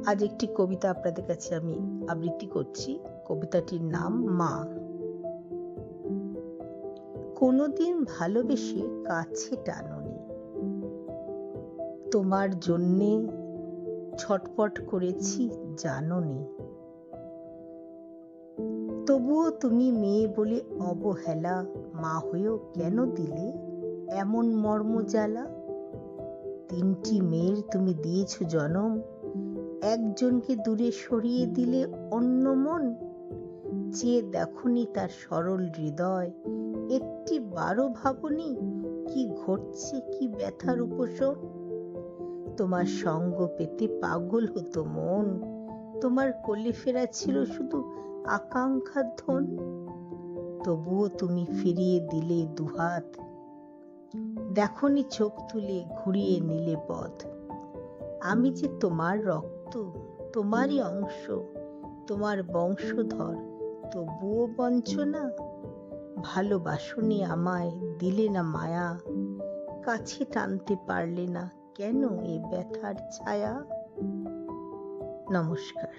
আজ একটি কবিতা আপনাদের কাছে আমি আবৃত্তি করছি। কবিতাটির নাম মা। কোনোদিন ভালোবেসে কাছে টানোনি, তোমার জন্যে ছটপট করেছি জানোনি। তবুও তুমি মেয়ে বলে অবহেলা মা হয়েও কেন দিলে এমন মর্ম জ্বালা? 3টি মেয়ের তুমি দিয়েছ জনম, একজনকে দূরে সরিয়ে দিলে অন্য মন। চেয়ে দেখনি তার সরল হৃদয়, একটি বারো ভাবনি কি ঘটছে, কি ব্যথার উপশম। তোমার সঙ্গ পেতে পাগল হতো মন, তোমার কোলে ফেরা ছিল শুধু আকাঙ্ক্ষার ধন। তবুও তুমি ফিরিয়ে দিলে দুহাত, দেখনি চোখ তুলে ঘুরিয়ে নিলে পথ। আমি যে তোমার রক্ত, তোমারই অংশ, তোমার বংশধর, তবুও বঞ্চনা। ভালোবাসনি আমায়, দিলে না মায়া, কাছে টানতে পারলে না কেন এ ব্যথার ছায়া? নমস্কার।